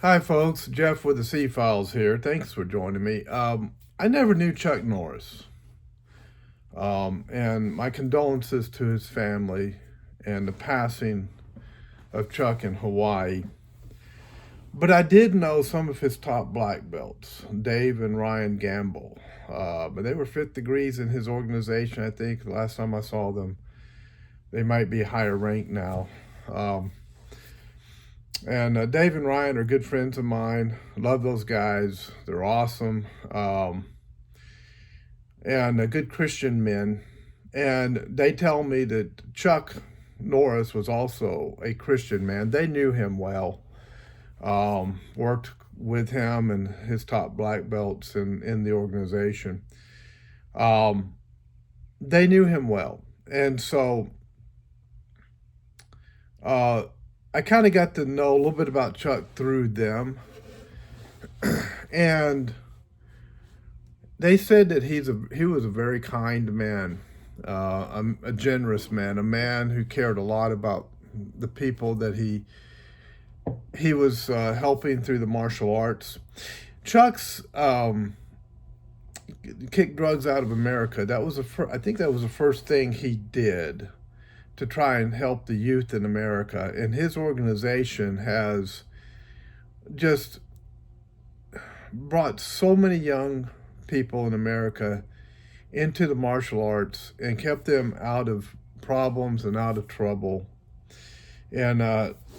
Hi, folks. Jeff with the C Files here. Thanks for joining me. I never knew Chuck Norris, and my condolences to his family and the passing of Chuck in Hawaii. But I did know some of his top black belts, Dave and Ryan Gamble. But they were fifth degrees in his organization, I think. The last time I saw them, they might be higher ranked now. Um, and Dave and Ryan are good friends of mine. Love those guys. They're awesome. And good Christian men. And they tell me that Chuck Norris was also a Christian man. They knew him well, worked with him and his top black belts in the organization. They knew him well. And so I kind of got to know a little bit about Chuck through them. And they said that he was a very kind man, a generous man, a man who cared a lot about the people that he was helping through the martial arts. Chuck's kicked drugs out of America. That was I think that was the first thing he did to try and help the youth in America. And his organization has just brought so many young people in America into the martial arts and kept them out of problems and out of trouble. And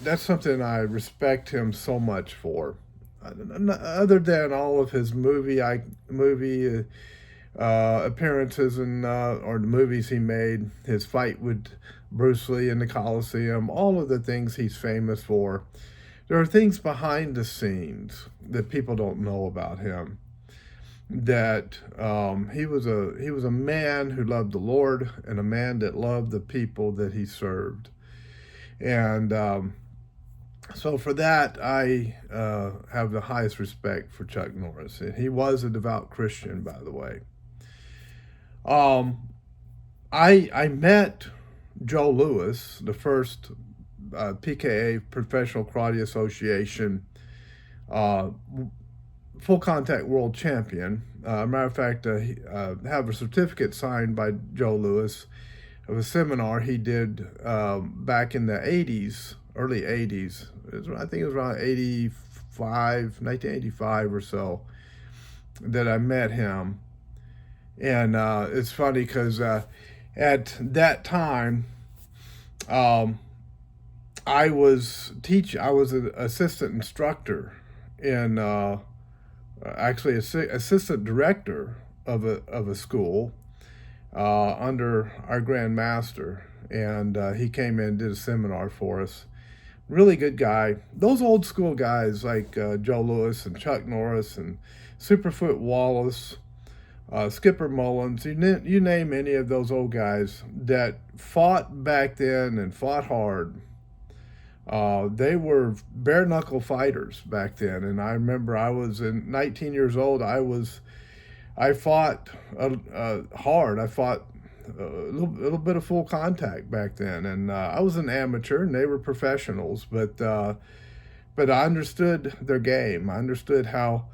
that's something I respect him so much for. Other than all of his movie appearances and or the movies he made, his fight with Bruce Lee in the Coliseum, all of the things he's famous for, there are things behind the scenes that people don't know about him. That he was a man who loved the Lord and a man that loved the people that he served. And so for that, I have the highest respect for Chuck Norris. And he was a devout Christian, by the way. I met Joe Louis, the first PKA, Professional Karate Association, full contact world champion. Matter of fact, have a certificate signed by Joe Louis of a seminar he did back in the 80s, early 80s. I think it was around 1985 or so, that I met him. And it's funny because at that time, I was an assistant instructor in actually assistant director of a school under our Grand Master, and he came in and did a seminar for us. Really good guy. Those old school guys like Joe Louis and Chuck Norris and Superfoot Wallace, Skipper Mullins, you name any of those old guys that fought back then and fought hard. They were bare knuckle fighters back then, and I remember I was 19 years old. I fought hard. I fought a little bit of full contact back then, and I was an amateur, and they were professionals. But I understood their game. I understood how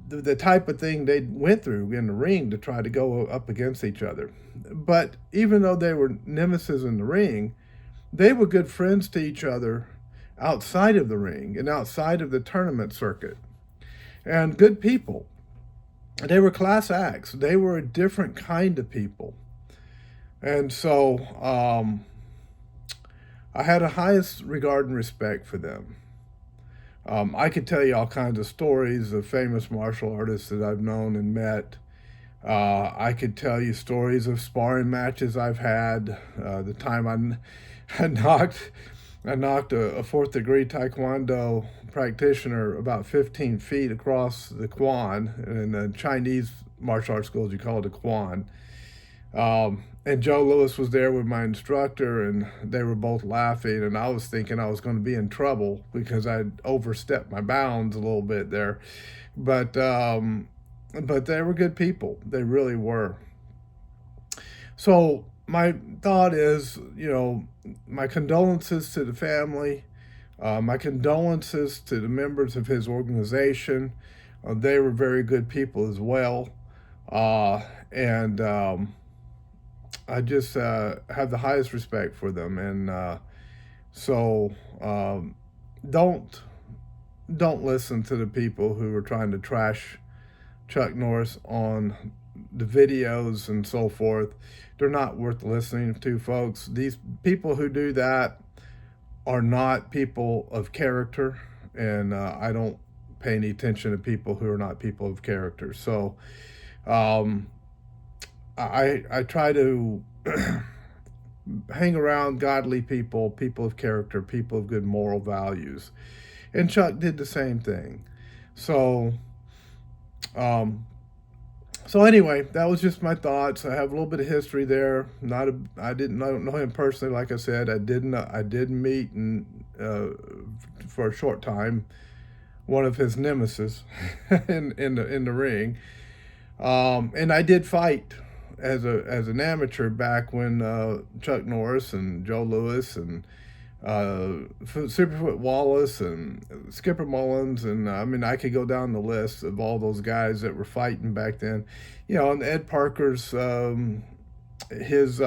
the type of thing they went through in the ring to try to go up against each other. But even though they were nemesis in the ring, they were good friends to each other outside of the ring and outside of the tournament circuit, and good people. They were class acts. They were a different kind of people. And so I had the highest regard and respect for them. I could tell you all kinds of stories of famous martial artists that I've known and met. I could tell you stories of sparring matches I've had. The time I knocked a fourth degree Taekwondo practitioner about 15 feet across the Quan. In the Chinese martial arts schools, you call it a Quan. And Joe Louis was there with my instructor, and they were both laughing, and I was thinking I was going to be in trouble because I'd overstepped my bounds a little bit there. But they were good people. They really were. So my thought is, my condolences to the family. My condolences to the members of his organization. They were very good people as well. And I just have the highest respect for them. And so don't don't listen to the people who are trying to trash Chuck Norris on the videos and so forth. They're not worth listening to, folks. These people who do that are not people of character, and I don't pay any attention to people who are not people of character. So um, I try to hang around godly people, people of character, people of good moral values. And Chuck did the same thing. So, um, so anyway, that was just my thoughts. I have a little bit of history there. I didn't know him personally. Like I said, I did meet and for a short time one of his nemesis in the ring. And I did fight as an amateur back when Chuck Norris and Joe Louis and Superfoot Wallace and Skipper Mullins, and I mean, I could go down the list of all those guys that were fighting back then. You know, and Ed Parker's his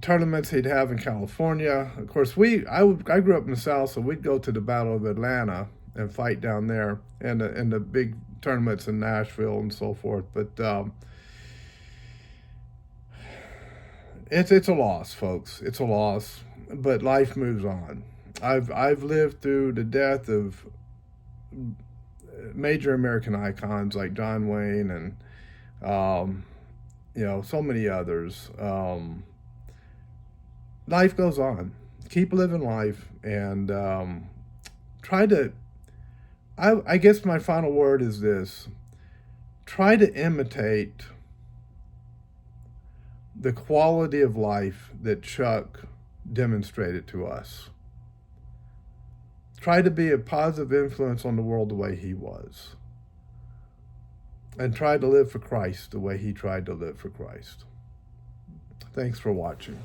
tournaments he'd have in California. Of course, I grew up in the South, so we'd go to the Battle of Atlanta and fight down there, and the big tournaments in Nashville and so forth. But it's a loss, folks. It's a loss. But life moves on. I've lived through the death of major American icons like John Wayne and so many others. Life goes on. Keep living life and try to. I guess my final word is this: try to imitate the quality of life that Chuck demonstrated to us. Try to be a positive influence on the world the way he was. And try to live for Christ the way he tried to live for Christ. Thanks for watching.